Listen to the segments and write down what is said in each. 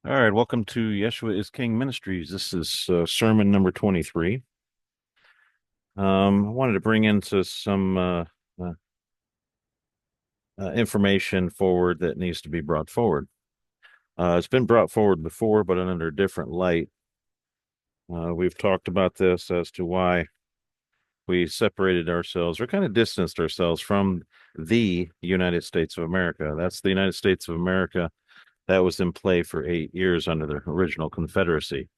All right, welcome to Yeshua is King Ministries. This is sermon number 23. I wanted to bring into some uh, information forward that needs to be brought forward. It's been brought forward before, but under a different light. We've talked about this as to why we separated ourselves or kind of distanced ourselves from the United States of America. That's the United States of America that was in play for 8 years under the original Confederacy,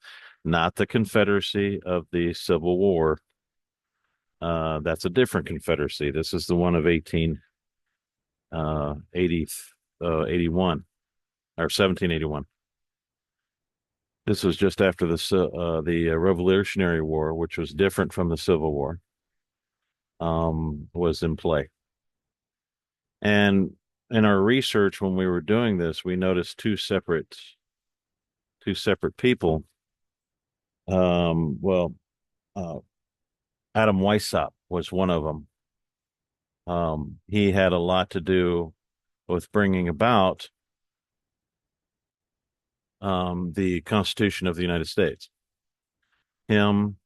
not the Confederacy of the Civil War. That's a different Confederacy. This is the one of 81 or 1781. This was just after the Revolutionary War, which was different from the Civil War, was in play. And in our research, when we were doing this, we noticed two separate people. Well, uh, Adam Weishaupt was one of them. He had a lot to do with bringing about the Constitution of the United States. Him,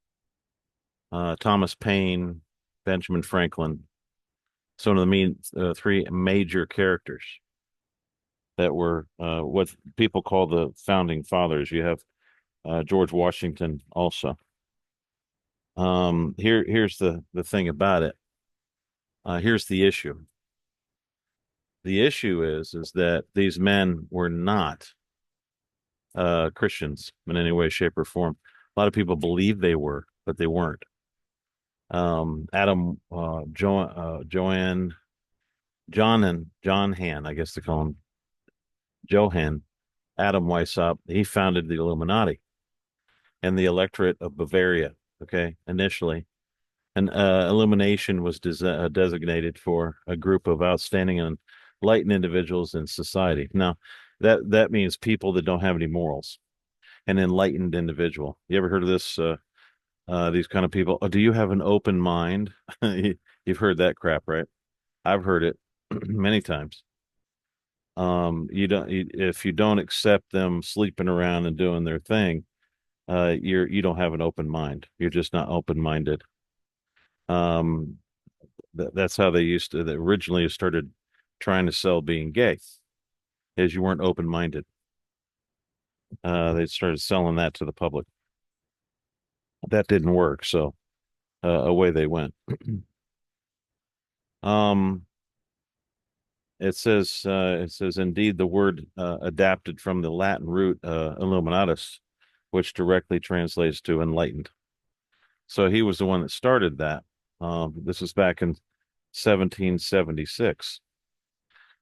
Thomas Paine, Benjamin Franklin, some of the three major characters that were what people call the founding fathers. You have George Washington also. Here's the thing about it. Here's the issue. The issue is that these men were not Christians in any way, shape, or form. A lot of people believe they were, but they weren't. Adam, Joanne, John Han, I guess they call him Johann, Adam Weishaupt. He founded the Illuminati and the electorate of Bavaria. Okay, initially, an illumination was designated for a group of outstanding and enlightened individuals in society. Now, that means people that don't have any morals. An enlightened individual. You ever heard of this? These kind of people. Oh, do you have an open mind? You've heard that crap, right? I've heard it many times. If you don't accept them sleeping around and doing their thing, you don't have an open mind. You're just not open minded. Um, that's how they originally started trying to sell being gay, is you weren't open minded. They started selling that to the public. That didn't work, so away they went. Um, it says indeed the word adapted from the Latin root illuminatus, which directly translates to enlightened. So he was the one that started that. This was back in 1776.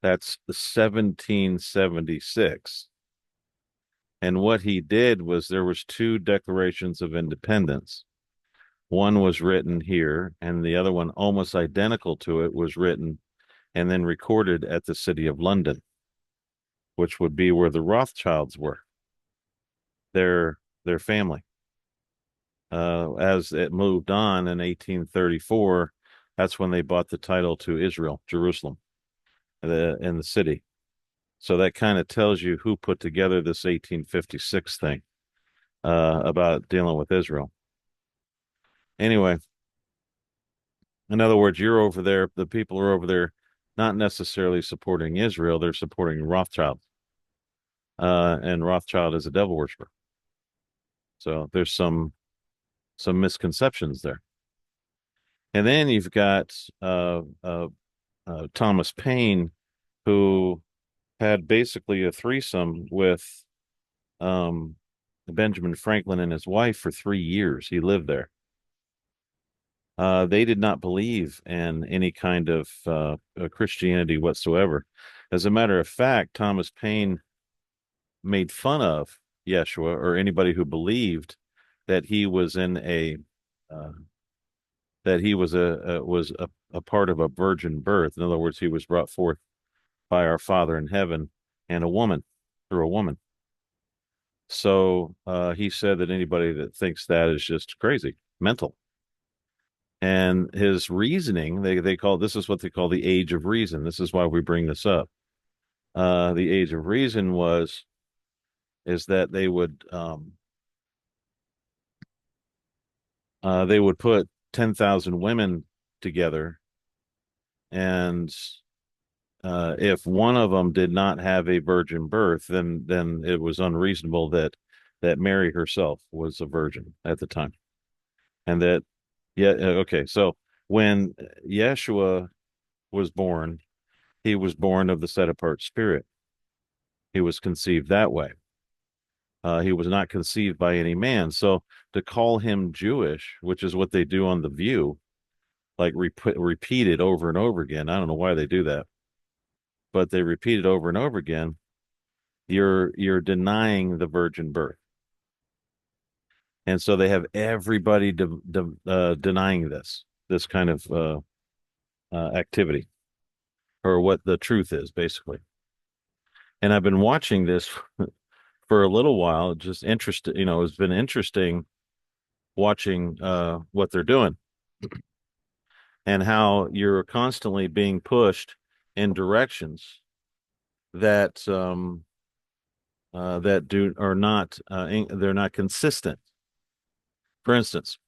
That's 1776. And what he did was there was two declarations of independence. One was written here, and the other one, almost identical to it, was written and then recorded at the city of London, which would be where the Rothschilds were, their family. As it moved on in 1834, that's when they bought the title to Israel, Jerusalem, in the city. So that kind of tells you who put together this 1856 thing about dealing with Israel. Anyway, in other words, you're over there, the people are over there not necessarily supporting Israel, they're supporting Rothschild. And Rothschild is a devil worshiper. So there's some misconceptions there. And then you've got Thomas Paine, who had basically a threesome with um, Benjamin Franklin and his wife for 3 years. He lived there. They did not believe in any kind of Christianity whatsoever. As a matter of fact, Thomas Paine made fun of Yeshua or anybody who believed that he was in a uh, that he was a part of a virgin birth. In other words, he was brought forth by our Father in heaven and a woman through a woman. So he said that anybody that thinks that is just crazy, mental. And his reasoning, they call this is what they call the age of reason. This is why we bring this up. The age of reason was is that they would put 10,000 women together, and if one of them did not have a virgin birth, then it was unreasonable that Mary herself was a virgin at the time, and that yeah okay. So when Yeshua was born, he was born of the set apart Spirit. He was conceived that way. He was not conceived by any man. So to call him Jewish, which is what they do on The View, like repeat it over and over again. I don't know why they do that, but they repeat it over and over again. You're denying the virgin birth, and so they have everybody denying this kind of activity, or what the truth is, basically. And I've been watching this for a little while, just interested. It's been interesting watching what they're doing and how you're constantly being pushed in directions that that do are not they're not consistent. For instance,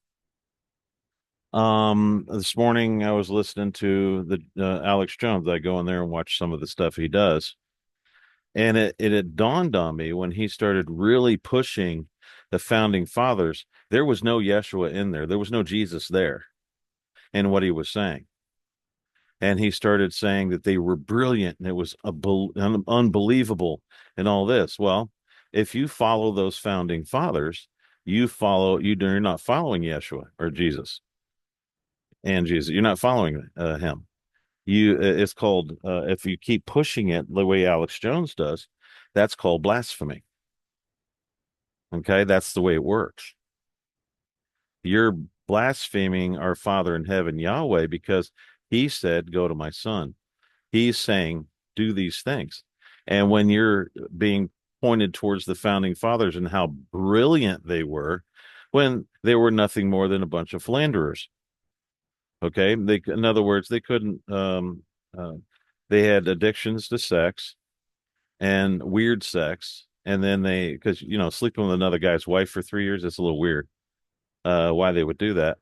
this morning I was listening to the Alex Jones. I go in there and watch some of the stuff he does, and it had dawned on me when he started really pushing the founding fathers. There was no Yeshua in there. There was no Jesus there in what he was saying. And he started saying that they were brilliant and it was unbelievable and all this. Well, if you follow those founding fathers, you're not following Yeshua or Jesus and Jesus. You're not following him. It's called if you keep pushing it the way Alex Jones does, that's called blasphemy. Okay, that's the way it works. You're blaspheming our Father in heaven, Yahweh, because he said, "Go to my son." He's saying, do these things. And when you're being pointed towards the founding fathers and how brilliant they were, when they were nothing more than a bunch of philanderers. Okay. In other words, they couldn't, they had addictions to sex and weird sex. And then because, sleeping with another guy's wife for 3 years, it's a little weird, why they would do that.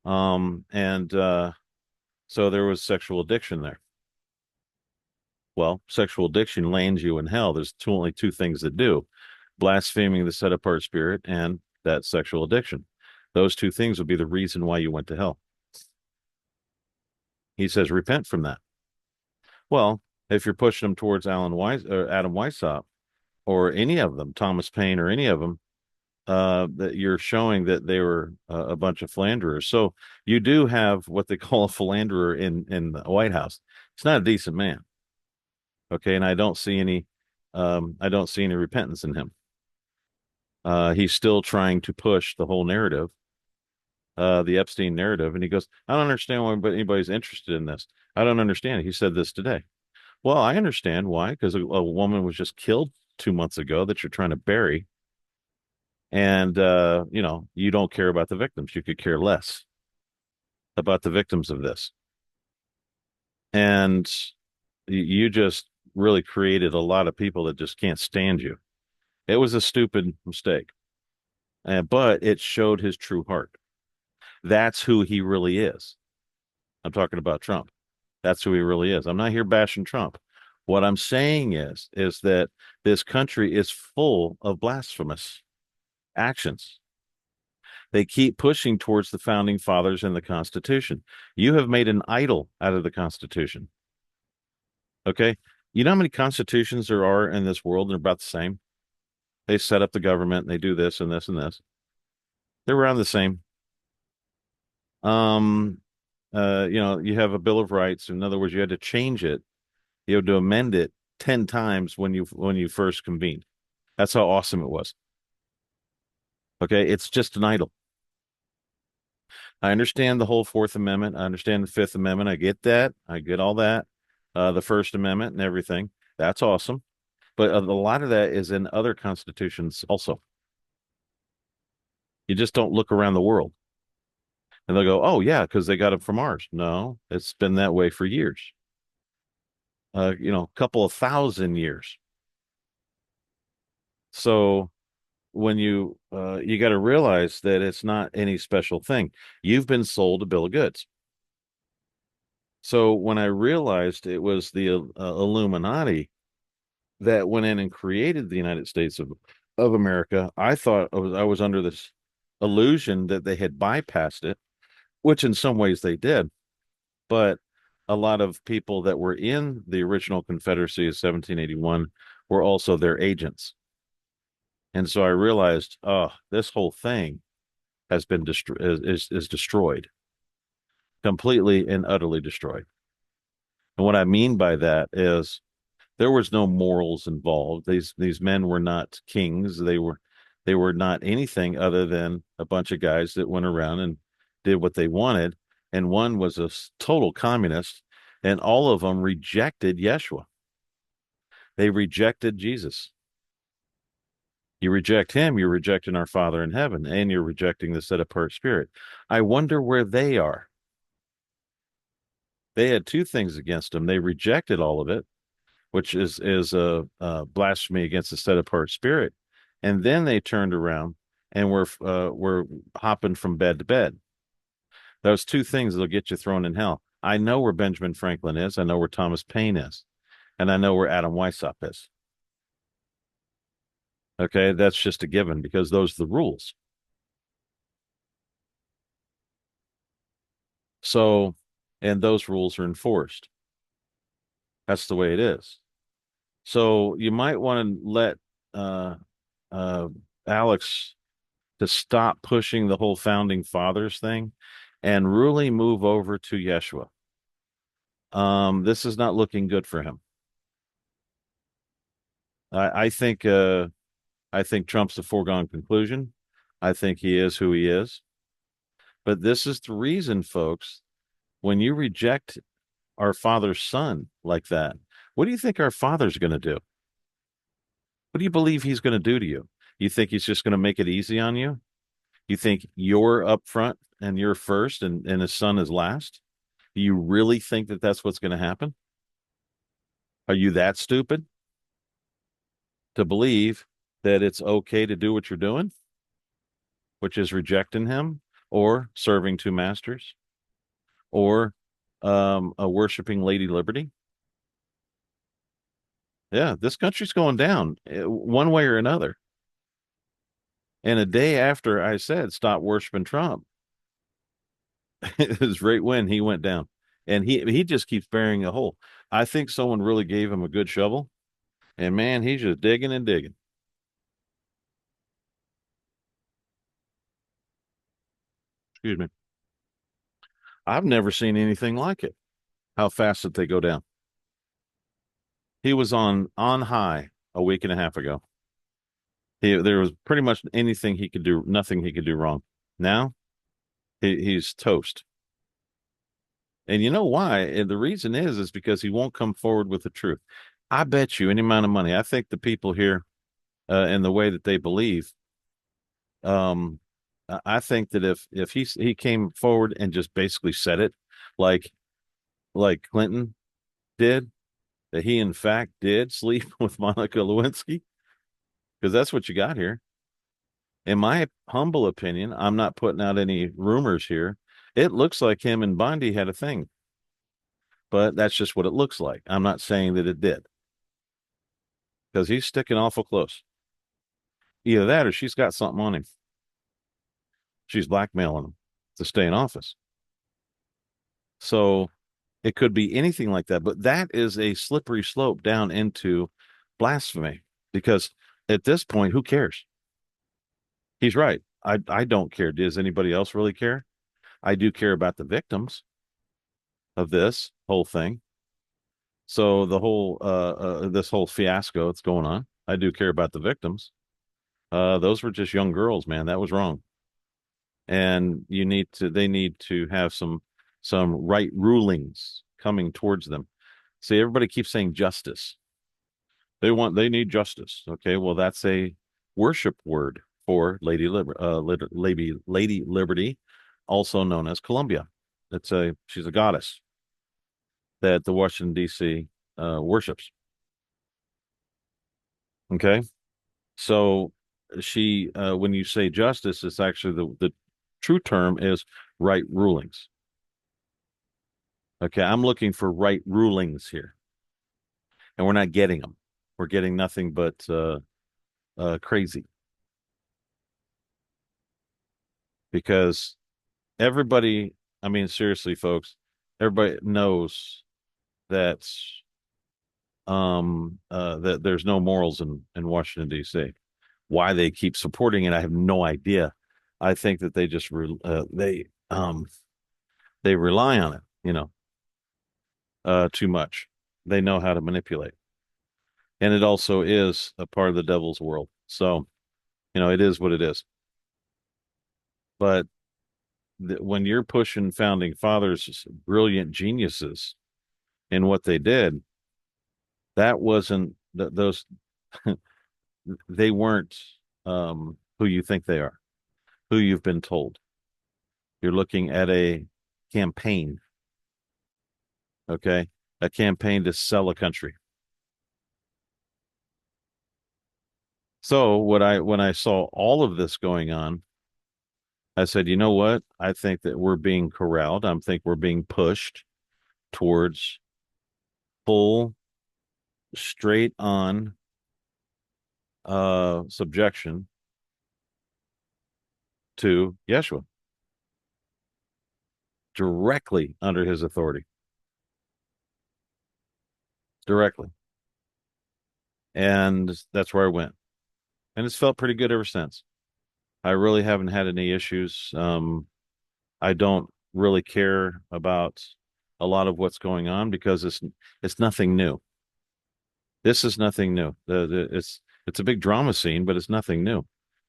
And, so there was sexual addiction there. Well, sexual addiction lands you in hell. There's only two things that do: blaspheming the set apart Spirit and that sexual addiction. Those two things would be the reason why you went to hell. He says, repent from that. Well, if you're pushing them towards Alan Weiss or Adam Weishaupt or any of them, Thomas Paine or any of them, that you're showing that they were a bunch of philanderers. So you do have what they call a philanderer in the White House. It's not a decent man. Okay, and I don't see any repentance in him. He's still trying to push the whole narrative, the Epstein narrative, and he goes, "I don't understand why anybody's interested in this. I don't understand it." He said this today. Well, I understand why, because a woman was just killed 2 months ago that you're trying to bury, and you don't care about the victims. You could care less about the victims of this, and you just really created a lot of people that just can't stand you. It was a stupid mistake, but it showed his true heart. That's who he really is. I'm talking about Trump. That's who he really is. I'm not here bashing Trump. What I'm saying is that this country is full of blasphemous actions. They keep pushing towards the founding fathers and the Constitution. You have made an idol out of the Constitution. Okay. You know how many constitutions there are in this world, and they're about the same? They set up the government and they do this and this and this. They're around the same. Um, you have a Bill of Rights. In other words, you had to change it. You had to amend it 10 times when you first convened. That's how awesome it was. Okay, it's just an idol. I understand the whole Fourth Amendment. I understand the Fifth Amendment. I get that. I get all that. The First Amendment and everything. That's awesome. But a lot of that is in other constitutions also. You just don't look around the world and they'll go, "Oh yeah, because they got it from ours." No, it's been that way for years. A couple of thousand years. So when you got to realize that it's not any special thing. You've been sold a bill of goods. So when I realized it was the Illuminati that went in and created the United States of America, I thought I was under this illusion that they had bypassed it, which in some ways they did. But a lot of people that were in the original Confederacy of 1781 were also their agents. And so I realized, oh, this whole thing has been is destroyed, completely and utterly destroyed. And what I mean by that is there was no morals involved. These men were not kings. They were not anything other than a bunch of guys that went around and did what they wanted. And one was a total communist, and all of them rejected Yeshua. They rejected Jesus. You reject him, you're rejecting our Father in heaven, and you're rejecting the set apart spirit. I wonder where they are. They had two things against them. They rejected all of it, which is a blasphemy against the set apart spirit, and then they turned around and were hopping from bed to bed. Those two things that'll get you thrown in hell. I know where Benjamin Franklin is. I know where Thomas Paine is, and I know where Adam Weishaupt is. Okay, that's just a given because those are the rules. So, and those rules are enforced. That's the way it is. So you might want to let uh, uh, Alex to stop pushing the whole founding fathers thing and really move over to Yeshua. This is not looking good for him. I think I think Trump's a foregone conclusion. I think he is who he is. But this is the reason, folks, when you reject our Father's Son like that, what do you think our Father's going to do? What do you believe he's going to do to you? You think he's just going to make it easy on you? You think you're up front and you're first and his son is last? Do you really think that that's what's going to happen? Are you that stupid to believe that it's okay to do what you're doing, which is rejecting him or serving two masters or worshiping Lady Liberty? Yeah, this country's going down one way or another. And a day after I said stop worshiping Trump, his right when he went down, and he just keeps burying a hole. I think someone really gave him a good shovel, and man, he's just digging and digging. Excuse me. I've never seen anything like it. How fast did they go down? He was on high a week and a half ago. There was pretty much anything he could do, nothing he could do wrong. Now he's toast. And you know why? And the reason is because he won't come forward with the truth. I bet you any amount of money. I think the people here, and the way that they believe, um, I think that if he came forward and just basically said it, like like Clinton did, that he in fact did sleep with Monica Lewinsky, because that's what you got here. In my humble opinion, I'm not putting out any rumors here. It looks like him and Bondi had a thing, but that's just what it looks like. I'm not saying that it did because he's sticking awful close. Either that or she's got something on him. She's blackmailing him to stay in office. So it could be anything like that, but that is a slippery slope down into blasphemy because at this point, who cares? He's right. I don't care. Does anybody else really care? I do care about the victims of this whole thing. So the whole this whole fiasco that's going on, I do care about the victims. Those were just young girls, man. That was wrong. And they need to have some right rulings coming towards them. See, everybody keeps saying justice. They need justice. Okay, well, that's a worship word for Lady Liberty, also known as Columbia. She's a goddess that the Washington D.C. Worships. Okay, So when you say justice, it's actually the true term is right rulings. Okay, I'm looking for right rulings here, and we're not getting them. We're getting nothing but crazy because everybody, I mean, seriously, folks, everybody knows that that there's no morals in Washington, D.C. Why they keep supporting it, I have no idea. I think that they just they rely on it, too much. They know how to manipulate, and it also is a part of the devil's world. So, it is what it is. But when you're pushing founding fathers, brilliant geniuses in what they did, that wasn't those they weren't who you think they are, who you've been told. You're looking at a campaign, okay? A campaign to sell a country. So when I saw all of this going on, I said, you know what? I think that we're being corralled. I think we're being pushed towards full, straight on subjection to Yeshua, directly under his authority, directly. And that's where I went. And it's felt pretty good ever since. I really haven't had any issues. I don't really care about a lot of what's going on because it's nothing new. This is nothing new. It's a big drama scene, but it's nothing new.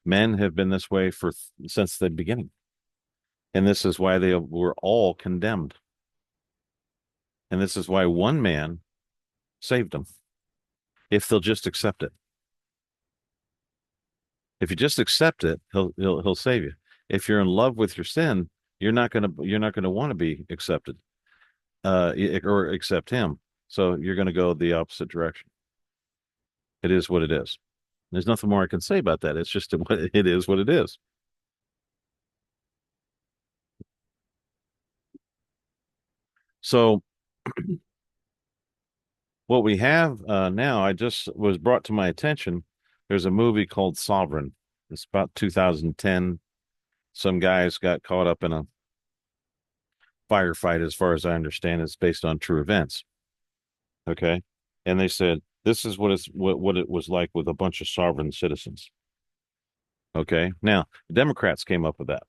Men have been this way since the beginning, and this is why they were all condemned, and this is why one man saved them if they'll just accept it. If you just accept it, he'll save you. If you're in love with your sin, you're not gonna want to be accepted, or accept him. So you're gonna go the opposite direction. It is what it is. There's nothing more I can say about that. It's just what it is what it is. So what we have now, I just was brought to my attention. There's a movie called Sovereign. It's about 2010. Some guys got caught up in a firefight, as far as I understand. It's based on true events. Okay. And they said this is what it was like with a bunch of sovereign citizens. Okay. Now, the Democrats came up with that.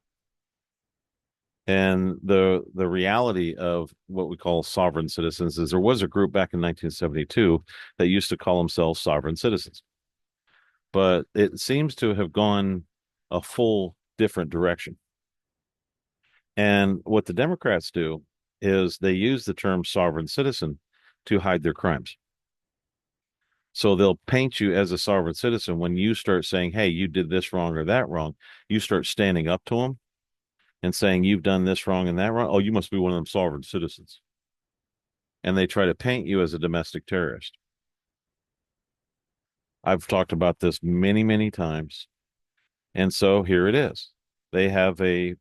And the reality of what we call sovereign citizens is there was a group back in 1972 that used to call themselves sovereign citizens, but it seems to have gone a full different direction. And what the Democrats do is they use the term sovereign citizen to hide their crimes. So they'll paint you as a sovereign citizen when you start saying, "Hey, you did this wrong or that wrong." You start standing up to them and saying, "You've done this wrong and that wrong. Oh, you must be one of them sovereign citizens." And they try to paint you as a domestic terrorist. I've talked about this many, many times. And so here it is. They have they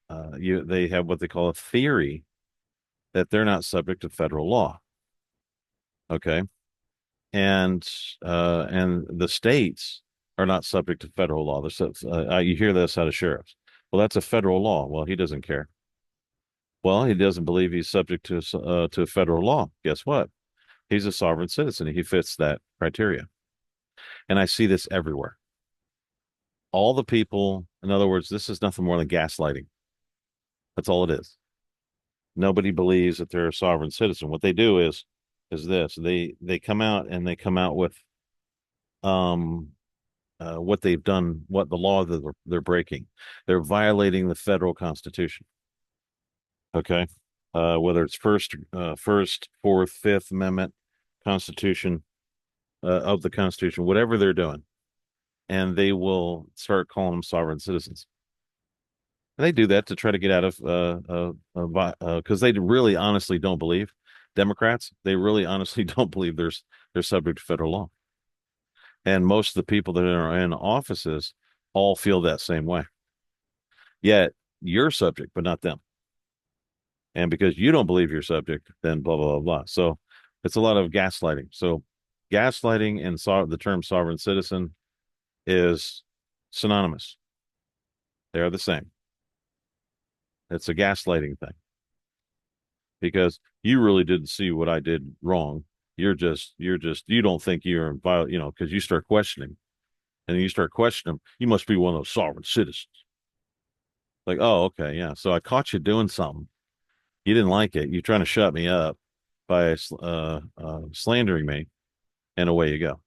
have what they call a theory that they're not subject to federal law. Okay. And the states are not subject to federal law. You hear this out of sheriffs. Well, that's a federal law. Well, he doesn't care. Well, he doesn't believe he's subject to federal law. Guess what? He's a sovereign citizen. He fits that criteria. And I see this everywhere. All the people, in other words, this is nothing more than gaslighting. That's all it is. Nobody believes that they're a sovereign citizen. What they do is this. They come out and they come out with um what they've done, what the law that they're breaking. They're violating the federal constitution. Okay. Whether it's first, fourth, fifth amendment constitution, of the constitution, whatever they're doing, and they will start calling them sovereign citizens. And they do that to try to get out of because they really honestly don't believe Democrats. They really honestly don't believe they're subject to federal law. And most of the people that are in offices all feel that same way. Yet you're subject, but not them. And because you don't believe you're subject, then blah, blah, blah, blah. So it's a lot of gaslighting. So gaslighting and the term sovereign citizen is synonymous. They're the same. It's a gaslighting thing because you really didn't see what I did wrong. You don't think you're in because you start questioning and you start questioning them. You must be one of those sovereign citizens. Like, oh, okay, yeah. So I caught you doing something. You didn't like it. You're trying to shut me up by slandering me, and away you go.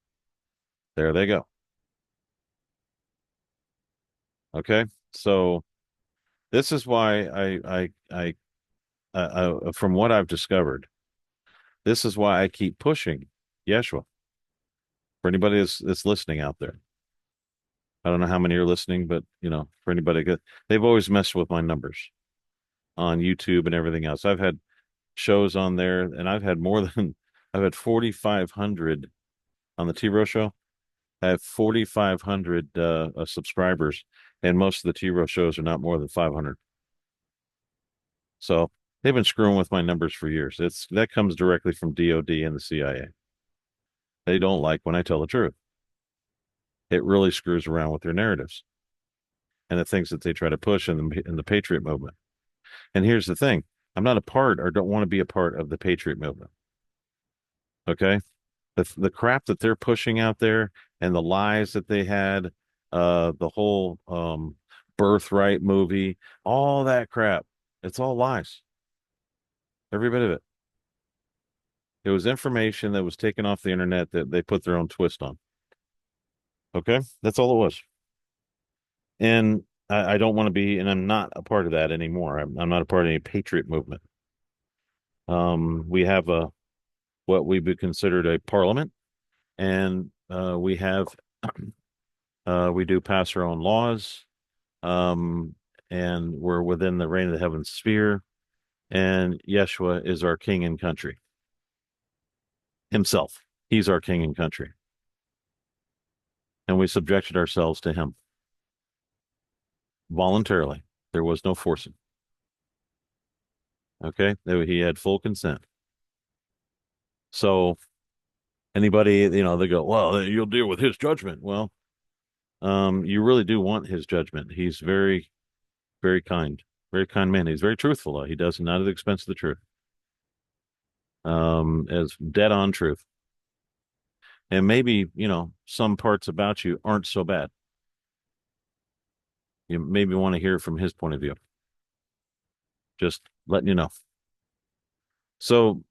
There they go. Okay, so this is why from what I've discovered, this is why I keep pushing Yeshua for anybody that's listening out there. I don't know how many are listening, but for anybody, they've always messed with my numbers on YouTube and everything else. I've had shows on there, and I've had 4,500 on the T Row show. I have 4,500 subscribers, and most of the T Row shows are not more than 500. So they've been screwing with my numbers for years. That comes directly from DOD and the CIA. They don't like when I tell the truth. It really screws around with their narratives and the things that they try to push in the Patriot movement. And here's the thing: I'm not a part or don't want to be a part of the Patriot movement. Okay, the crap that they're pushing out there and the lies that they had, the whole birthright movie, all that crap, it's all lies. Every bit of it. It was information that was taken off the internet that they put their own twist on. Okay, that's all it was. And I don't want to be, and I'm not a part of that anymore. I'm not a part of any patriot movement. We have what we would consider a parliament, and we do pass our own laws, and we're within the reign of the heaven sphere. And Yeshua is our king and country himself. He's our king and country, and we subjected ourselves to him voluntarily. There was no forcing. Okay, he had full consent. So anybody, they go, well, you'll deal with his judgment. Well, you really do want his judgment. He's very, very kind man. He's very truthful, though. He does not at the expense of the truth. As dead on truth. And maybe, some parts about you aren't so bad. You maybe want to hear from his point of view. Just letting you know. So,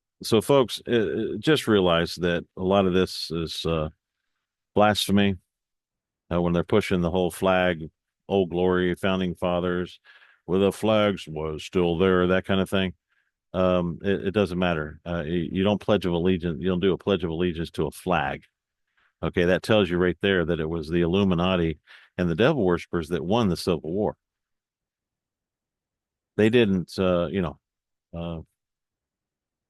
folks, just realize that a lot of this is blasphemy. When they're pushing the whole flag, old glory, founding fathers, where the flags was still there, that kind of thing. It doesn't matter. You don't pledge of allegiance. You don't do a pledge of allegiance to a flag. Okay, that tells you right there that it was the Illuminati and the devil worshippers that won the Civil War. They didn't, they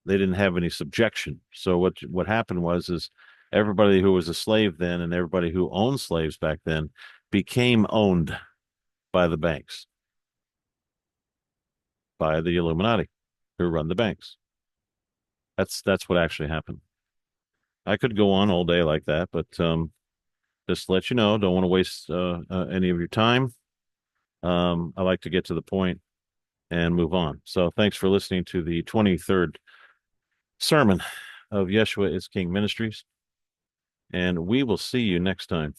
didn't have any subjection. So what happened is everybody who was a slave then and everybody who owned slaves back then became owned by the banks, by the Illuminati who run the banks. That's what actually happened. I could go on all day like that, but just to let you know, don't want to waste any of your time. I like to get to the point and move on. So thanks for listening to the 23rd sermon of Yeshua is King Ministries, and we will see you next time.